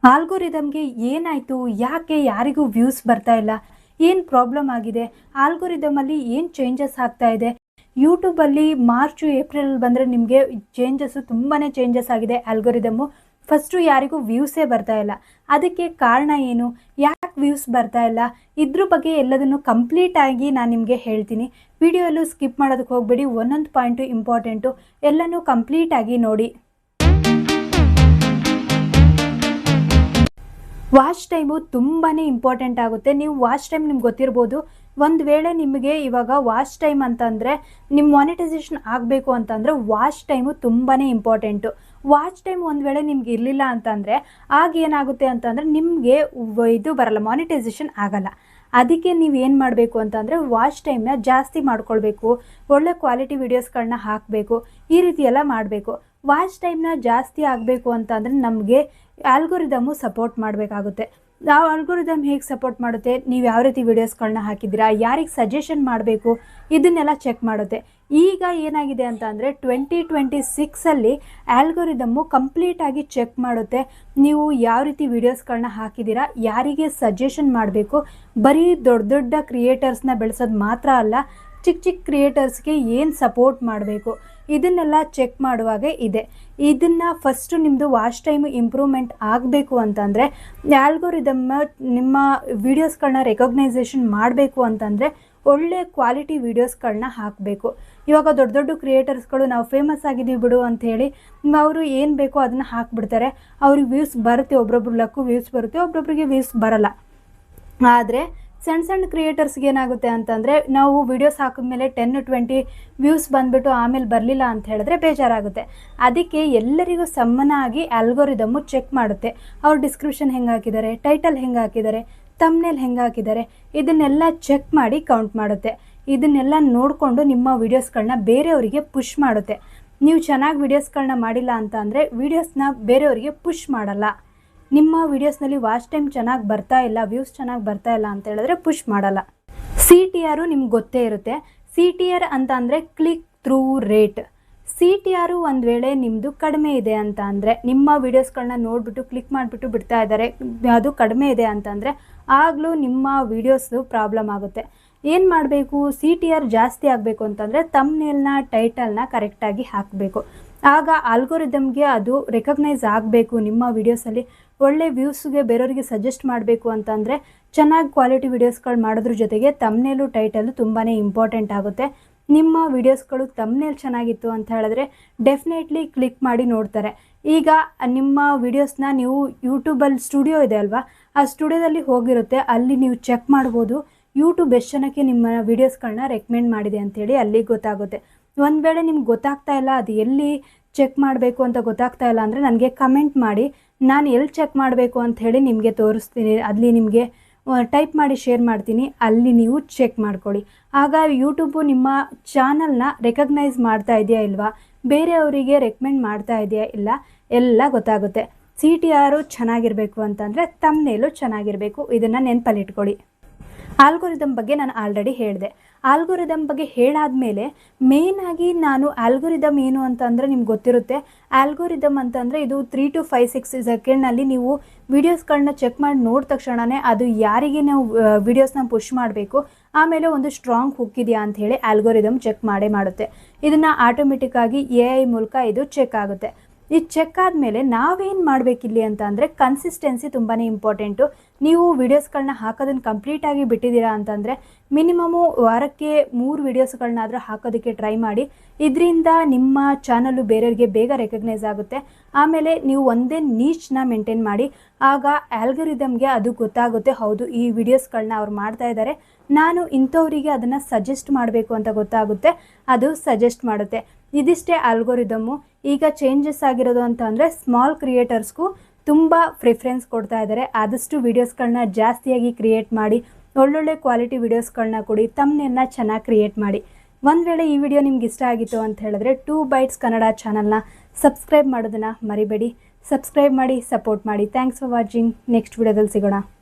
ಆಲ್ಗೋರಿದಮ್ಗೆ ಏನಾಯಿತು, ಯಾಕೆ ಯಾರಿಗೂ ವ್ಯೂಸ್ ಬರ್ತಾ ಇಲ್ಲ, ಏನು ಪ್ರಾಬ್ಲಮ್ ಆಗಿದೆ, ಆಲ್ಗೋರಿದಮಲ್ಲಿ ಏನು ಚೇಂಜಸ್ ಆಗ್ತಾ ಇದೆ. ಯೂಟ್ಯೂಬಲ್ಲಿ ಮಾರ್ಚು ಏಪ್ರಿಲ್ ಬಂದರೆ ನಿಮಗೆ ಚೇಂಜಸ್ಸು ತುಂಬಾ ಚೇಂಜಸ್ ಆಗಿದೆ. ಆಲ್ಗೋರಿದಮ್ಮು ಫಸ್ಟು ಯಾರಿಗೂ ವ್ಯೂಸೇ ಬರ್ತಾ ಇಲ್ಲ. ಅದಕ್ಕೆ ಕಾರಣ ಏನು, ಯಾಕೆ ವ್ಯೂಸ್ ಬರ್ತಾ ಇಲ್ಲ, ಇದ್ರ ಬಗ್ಗೆ ಎಲ್ಲದನ್ನು ಕಂಪ್ಲೀಟಾಗಿ ನಾನು ನಿಮಗೆ ಹೇಳ್ತೀನಿ. ವಿಡಿಯೋಲ್ಲೂ ಸ್ಕಿಪ್ ಮಾಡೋದಕ್ಕೆ ಹೋಗಬೇಡಿ, ಒಂದೊಂದು ಪಾಯಿಂಟು ಇಂಪಾರ್ಟೆಂಟು, ಎಲ್ಲನೂ ಕಂಪ್ಲೀಟಾಗಿ ನೋಡಿ. ವಾಚ್ ಟೈಮು ತುಂಬಾ ಇಂಪಾರ್ಟೆಂಟ್ ಆಗುತ್ತೆ. ನೀವು ವಾಚ್ ಟೈಮ್ ನಿಮ್ಗೆ ಗೊತ್ತಿರ್ಬೋದು. ಒಂದು ವೇಳೆ ನಿಮಗೆ ಇವಾಗ ವಾಚ್ ಟೈಮ್ ಅಂತಂದರೆ ನಿಮ್ಮ ಮಾನಿಟೈಸೇಷನ್ ಆಗಬೇಕು ಅಂತಂದರೆ ವಾಚ್ ಟೈಮು ತುಂಬಾ ಇಂಪಾರ್ಟೆಂಟು. ವಾಚ್ ಟೈಮ್ ಒಂದು ವೇಳೆ ನಿಮ್ಗೆ ಇರಲಿಲ್ಲ ಅಂತಂದರೆ ಆಗ ಏನಾಗುತ್ತೆ ಅಂತಂದರೆ ನಿಮಗೆ ಇದು ಬರಲ್ಲ, ಮಾನಿಟೈಸೇಷನ್ ಆಗಲ್ಲ. ಅದಕ್ಕೆ ನೀವು ಏನು ಮಾಡಬೇಕು ಅಂತಂದರೆ ವಾಚ್ ಟೈಮ್ನ ಜಾಸ್ತಿ ಮಾಡ್ಕೊಳ್ಬೇಕು, ಒಳ್ಳೆ ಕ್ವಾಲಿಟಿ ವೀಡಿಯೋಸ್ಗಳನ್ನ ಹಾಕಬೇಕು, ಈ ರೀತಿ ಎಲ್ಲ ಮಾಡಬೇಕು. ವಾಚ್ ಟೈಮ್ನ ಜಾಸ್ತಿ ಆಗಬೇಕು ಅಂತಂದರೆ ನಮಗೆ ಆಲ್ಗೋರಿದಮ್ಮು ಸಪೋರ್ಟ್ ಮಾಡಬೇಕಾಗುತ್ತೆ. ನಾವು ಆಲ್ಗೋರಿದಮ್ ಹೇಗೆ ಸಪೋರ್ಟ್ ಮಾಡುತ್ತೆ, ನೀವು ಯಾವ ರೀತಿ ವೀಡಿಯೋಸ್ಗಳನ್ನ ಹಾಕಿದ್ದೀರಾ, ಯಾರಿಗೆ ಸಜೆಷನ್ ಮಾಡಬೇಕು, ಇದನ್ನೆಲ್ಲ ಚೆಕ್ ಮಾಡುತ್ತೆ. ಈಗ ಏನಾಗಿದೆ ಅಂತ ಅಂದರೆ 2026ಅಲ್ಲಿ ಆಲ್ಗೋರಿದಮ್ಮು ಕಂಪ್ಲೀಟಾಗಿ ಚೆಕ್ ಮಾಡುತ್ತೆ. ನೀವು ಯಾವ ರೀತಿ ವೀಡಿಯೋಸ್ಗಳನ್ನ ಹಾಕಿದ್ದೀರಾ, ಯಾರಿಗೆ ಸಜೆಷನ್ ಮಾಡಬೇಕು. ಬರೀ ದೊಡ್ಡ ದೊಡ್ಡ ಕ್ರಿಯೇಟರ್ಸ್ನ ಬೆಳೆಸೋದು ಮಾತ್ರ ಅಲ್ಲ, ಚಿಕ್ಕ ಚಿಕ್ಕ ಕ್ರಿಯೇಟರ್ಸ್ಗೆ ಏನು ಸಪೋರ್ಟ್ ಮಾಡಬೇಕು, ಇದನ್ನೆಲ್ಲ ಚೆಕ್ ಮಾಡುವಾಗ ಇದೆ. ಇದನ್ನು ಫಸ್ಟು ನಿಮ್ಮದು ವಾಚ್ ಟೈಮು ಇಂಪ್ರೂವ್ಮೆಂಟ್ ಆಗಬೇಕು ಅಂತಂದರೆ ಆಲ್ಗೋರಿದಮ್ ನಿಮ್ಮ ವೀಡಿಯೋಸ್ಗಳನ್ನ ರೆಕಗ್ನೈಸೇಷನ್ ಮಾಡಬೇಕು ಅಂತಂದರೆ ಒಳ್ಳೆ ಕ್ವಾಲಿಟಿ ವೀಡಿಯೋಸ್ಗಳನ್ನ ಹಾಕಬೇಕು. ಇವಾಗ ದೊಡ್ಡ ದೊಡ್ಡ ಕ್ರಿಯೇಟರ್ಸ್ಗಳು ನಾವು ಫೇಮಸ್ ಆಗಿದ್ದೀವಿ ಬಿಡು ಅಂಥೇಳಿ ಅವರು ಏನು ಬೇಕೋ ಅದನ್ನು ಹಾಕಿಬಿಡ್ತಾರೆ. ಅವ್ರಿಗೆ ವ್ಯೂಸ್ ಬರುತ್ತೆ, ಒಬ್ರೊಬ್ರು ಲಕ್ಕು ವ್ಯೂಸ್ ಬರುತ್ತೆ, ಒಬ್ರೊಬ್ರಿಗೆ ವ್ಯೂಸ್ ಬರಲ್ಲ. ಆದರೆ ಸಣ್ಣ ಸಣ್ಣ ಕ್ರಿಯೇಟರ್ಸ್ಗೆ ಏನಾಗುತ್ತೆ ಅಂತಂದರೆ ನಾವು ವೀಡಿಯೋಸ್ ಹಾಕಿದ್ಮೇಲೆ 10-20 ವ್ಯೂಸ್ ಬಂದುಬಿಟ್ಟು ಆಮೇಲೆ ಬರಲಿಲ್ಲ ಅಂತ ಹೇಳಿದ್ರೆ ಬೇಜಾರಾಗುತ್ತೆ. ಅದಕ್ಕೆ ಎಲ್ಲರಿಗೂ ಸಮನಾಗಿ ಆಲ್ಗೋರಿದಮ್ಮು ಚೆಕ್ ಮಾಡುತ್ತೆ. ಅವ್ರು ಡಿಸ್ಕ್ರಿಪ್ಷನ್ ಹೆಂಗೆ ಹಾಕಿದ್ದಾರೆ, ಟೈಟಲ್ ಹೆಂಗೆ ಹಾಕಿದ್ದಾರೆ, ತಮ್ನೇಲ್ ಹೆಂಗೆ ಹಾಕಿದ್ದಾರೆ, ಇದನ್ನೆಲ್ಲ ಚೆಕ್ ಮಾಡಿ ಕೌಂಟ್ ಮಾಡುತ್ತೆ. ಇದನ್ನೆಲ್ಲ ನೋಡಿಕೊಂಡು ನಿಮ್ಮ ವೀಡಿಯೋಸ್ಗಳನ್ನ ಬೇರೆಯವರಿಗೆ ಪುಷ್ ಮಾಡುತ್ತೆ. ನೀವು ಚೆನ್ನಾಗಿ ವೀಡಿಯೋಸ್ಗಳನ್ನ ಮಾಡಿಲ್ಲ ಅಂತ ಅಂದರೆ ವೀಡಿಯೋಸ್ನ ಬೇರೆಯವರಿಗೆ ಪುಷ್ ಮಾಡಲ್ಲ. ನಿಮ್ಮ ವೀಡಿಯೋಸ್ನಲ್ಲಿ ವಾಚ್ ಟೈಮ್ ಚೆನ್ನಾಗಿ ಬರ್ತಾ ಇಲ್ಲ, ವ್ಯೂಸ್ ಚೆನ್ನಾಗಿ ಬರ್ತಾ ಇಲ್ಲ ಅಂತ ಹೇಳಿದ್ರೆ ಪುಷ್ ಮಾಡಲ್ಲ. CTR ನಿಮ್ಗೆ ಗೊತ್ತೇ ಇರುತ್ತೆ. CTR ಅಂತ ಅಂದರೆ ಕ್ಲಿಕ್ ಥ್ರೂ ರೇಟ್. CTR ಒಂದು ವೇಳೆ ನಿಮ್ಮದು ಕಡಿಮೆ ಇದೆ ಅಂತ ಅಂದರೆ, ನಿಮ್ಮ ವೀಡಿಯೋಸ್ಗಳನ್ನ ನೋಡಿಬಿಟ್ಟು ಕ್ಲಿಕ್ ಮಾಡಿಬಿಟ್ಟು ಬಿಡ್ತಾ ಇದ್ದಾರೆ, ಅದು ಕಡಿಮೆ ಇದೆ ಅಂತಂದರೆ ಆಗಲೂ ನಿಮ್ಮ ವೀಡಿಯೋಸ್ದು ಪ್ರಾಬ್ಲಮ್ ಆಗುತ್ತೆ. ಏನು ಮಾಡಬೇಕು, CTR ಜಾಸ್ತಿ ಆಗಬೇಕು ಅಂತಂದರೆ ತಮ್ನೇಲ್ನ ಟೈಟಲ್ನ ಕರೆಕ್ಟಾಗಿ ಹಾಕಬೇಕು. ಆಗ ಆಲ್ಗೋರಿದಮ್ಗೆ ಅದು ರೆಕಗ್ನೈಸ್ ಆಗಬೇಕು. ನಿಮ್ಮ ವೀಡಿಯೋಸಲ್ಲಿ ಒಳ್ಳೆ ವ್ಯೂಸ್ಗೆ ಬೇರೆಯವರಿಗೆ ಸಜೆಸ್ಟ್ ಮಾಡಬೇಕು ಅಂತಂದರೆ ಚೆನ್ನಾಗಿ ಕ್ವಾಲಿಟಿ ವೀಡಿಯೋಸ್ಗಳು ಮಾಡೋದ್ರ ಜೊತೆಗೆ ತಮ್ನೇಲು ಟೈಟಲು ತುಂಬಾ ಇಂಪಾರ್ಟೆಂಟ್ ಆಗುತ್ತೆ. ನಿಮ್ಮ ವೀಡಿಯೋಸ್ಗಳು ತಮ್ನೇಲ್ ಚೆನ್ನಾಗಿತ್ತು ಅಂತ ಹೇಳಿದ್ರೆ ಡೆಫಿನೆಟ್ಲಿ ಕ್ಲಿಕ್ ಮಾಡಿ ನೋಡ್ತಾರೆ. ಈಗ ನಿಮ್ಮ ವೀಡಿಯೋಸ್ನ ನೀವು ಯೂಟ್ಯೂಬಲ್ಲಿ ಸ್ಟುಡಿಯೋ ಇದೆ ಅಲ್ವಾ, ಆ ಸ್ಟುಡಿಯೋದಲ್ಲಿ ಹೋಗಿರುತ್ತೆ, ಅಲ್ಲಿ ನೀವು ಚೆಕ್ ಮಾಡ್ಬೋದು ಯೂಟ್ಯೂಬ್ ಎಷ್ಟು ಜನಕ್ಕೆ ನಿಮ್ಮ ವೀಡಿಯೋಸ್ಗಳನ್ನ ರೆಕಮೆಂಡ್ ಮಾಡಿದೆ ಅಂಥೇಳಿ ಅಲ್ಲಿಗೆ ಗೊತ್ತಾಗುತ್ತೆ. ಒಂದು ವೇಳೆ ನಿಮ್ಗೆ ಗೊತ್ತಾಗ್ತಾ ಇಲ್ಲ, ಅದು ಎಲ್ಲಿ ಚೆಕ್ ಮಾಡಬೇಕು ಅಂತ ಗೊತ್ತಾಗ್ತಾ ಇಲ್ಲ ಅಂದರೆ ನನಗೆ ಕಮೆಂಟ್ ಮಾಡಿ, ನಾನು ಎಲ್ಲಿ ಚೆಕ್ ಮಾಡಬೇಕು ಅಂಥೇಳಿ ನಿಮಗೆ ತೋರಿಸ್ತೀನಿ. ಅಲ್ಲಿ ನಿಮಗೆ ಟೈಪ್ ಮಾಡಿ ಶೇರ್ ಮಾಡ್ತೀನಿ, ಅಲ್ಲಿ ನೀವು ಚೆಕ್ ಮಾಡ್ಕೊಳ್ಳಿ. ಆಗ ಯೂಟ್ಯೂಬು ನಿಮ್ಮ ಚಾನಲ್ನ ರೆಕಗ್ನೈಸ್ ಮಾಡ್ತಾ ಇದೆಯಾ ಇಲ್ವಾ, ಬೇರೆಯವರಿಗೆ ರೆಕಮೆಂಡ್ ಮಾಡ್ತಾ ಇದೆಯಾ ಇಲ್ಲ, ಎಲ್ಲ ಗೊತ್ತಾಗುತ್ತೆ. CTR ಚೆನ್ನಾಗಿರಬೇಕು ಅಂತಂದರೆ ತಮ್ನೇಲು ಚೆನ್ನಾಗಿರಬೇಕು. ಇದನ್ನು ನೆನಪಲ್ಲಿಟ್ಕೊಳ್ಳಿ. ಆಲ್ಗೋರಿದಮ್ ಬಗ್ಗೆ ನಾನು ಆಲ್ರೆಡಿ ಹೇಳಿದೆ. ಆಲ್ಗೋರಿದಮ್ ಬಗ್ಗೆ ಹೇಳಾದಮೇಲೆ ಮೇಯ್ನಾಗಿ ನಾನು ಆಲ್ಗೋರಿದಮ್ ಏನು ಅಂತಂದರೆ ನಿಮ್ಗೆ ಗೊತ್ತಿರುತ್ತೆ. ಆಲ್ಗೋರಿದಮ್ ಅಂತಂದರೆ ಇದು 3 to 5-6 ಸೆಕೆಂಡ್ನಲ್ಲಿ ನೀವು ವೀಡಿಯೋಸ್ಗಳನ್ನ ಚೆಕ್ ಮಾಡಿ ನೋಡಿದ ತಕ್ಷಣವೇ ಅದು ಯಾರಿಗೆ ನಾವು ವೀಡಿಯೋಸ್ನ ಪುಷ್ ಮಾಡಬೇಕು, ಆಮೇಲೆ ಒಂದು ಸ್ಟ್ರಾಂಗ್ ಹುಕ್ ಇದೆಯಾ ಅಂಥೇಳಿ ಆಲ್ಗೋರಿದಮ್ ಚೆಕ್ ಮಾಡೇ ಮಾಡುತ್ತೆ. ಇದನ್ನು ಆಟೋಮೆಟಿಕ್ಕಾಗಿ AI ಮೂಲಕ ಇದು ಚೆಕ್ ಆಗುತ್ತೆ. ಇದು ಚೆಕ್ ಆದಮೇಲೆ ನಾವೇನು ಮಾಡಬೇಕಿಲ್ಲಿ ಅಂತ ಅಂದರೆ ಕನ್ಸಿಸ್ಟೆನ್ಸಿ ತುಂಬಾ ಇಂಪಾರ್ಟೆಂಟು. ನೀವು ವೀಡಿಯೋಸ್ಗಳನ್ನ ಹಾಕೋದನ್ನು ಕಂಪ್ಲೀಟಾಗಿ ಬಿಟ್ಟಿದ್ದೀರಾ ಅಂತಂದರೆ ಮಿನಿಮಮು ವಾರಕ್ಕೆ 3 ವೀಡಿಯೋಸ್ಗಳನ್ನಾದರೂ ಹಾಕೋದಕ್ಕೆ ಟ್ರೈ ಮಾಡಿ. ಇದರಿಂದ ನಿಮ್ಮ ಚಾನಲ್ಲು ಬೇರೆಯವರಿಗೆ ಬೇಗ ರೆಕಗ್ನೈಸ್ ಆಗುತ್ತೆ. ಆಮೇಲೆ ನೀವು ಒಂದೇ ನೀಚ್ನ ಮೇಂಟೈನ್ ಮಾಡಿ. ಆಗ ಆಲ್ಗೋರಿದಮ್ಗೆ ಅದು ಗೊತ್ತಾಗುತ್ತೆ, ಹೌದು ಈ ವೀಡಿಯೋಸ್ಗಳನ್ನ ಅವ್ರು ಮಾಡ್ತಾ ಇದ್ದಾರೆ, ನಾನು ಇಂಥವರಿಗೆ ಅದನ್ನು ಸಜೆಸ್ಟ್ ಮಾಡಬೇಕು ಅಂತ ಗೊತ್ತಾಗುತ್ತೆ, ಅದು ಸಜೆಸ್ಟ್ ಮಾಡುತ್ತೆ. ಇದಿಷ್ಟೇ ಆಲ್ಗೋರಿದಮ್ಮು. ಈಗ ಚೇಂಜಸ್ ಆಗಿರೋದು ಅಂತ ಅಂದರೆ ಸ್ಮಾಲ್ ಕ್ರಿಯೇಟರ್ಸ್ಗೂ ತುಂಬ ಪ್ರಿಫರೆನ್ಸ್ ಕೊಡ್ತಾ ಇದ್ದಾರೆ. ಆದಷ್ಟು ವೀಡಿಯೋಸ್ಗಳನ್ನ ಜಾಸ್ತಿಯಾಗಿ ಕ್ರಿಯೇಟ್ ಮಾಡಿ, ಒಳ್ಳೊಳ್ಳೆ ಕ್ವಾಲಿಟಿ ವೀಡಿಯೋಸ್ಗಳನ್ನ ಕೊಡಿ, ತಮ್ನೇಲ್ನ ಚೆನ್ನಾಗಿ ಕ್ರಿಯೇಟ್ ಮಾಡಿ. ಒಂದು ವೇಳೆ ಈ ವಿಡಿಯೋ ನಿಮ್ಗೆ ಇಷ್ಟ ಆಗಿತ್ತು ಅಂತ ಹೇಳಿದ್ರೆ 2 Bytes ಕನ್ನಡ ಚಾನಲ್ನ ಸಬ್ಸ್ಕ್ರೈಬ್ ಮಾಡೋದನ್ನು ಮರಿಬೇಡಿ. ಸಬ್ಸ್ಕ್ರೈಬ್ ಮಾಡಿ, ಸಪೋರ್ಟ್ ಮಾಡಿ. Thanks for watching. ನೆಕ್ಸ್ಟ್ ವಿಡಿಯೋದಲ್ಲಿ ಸಿಗೋಣ.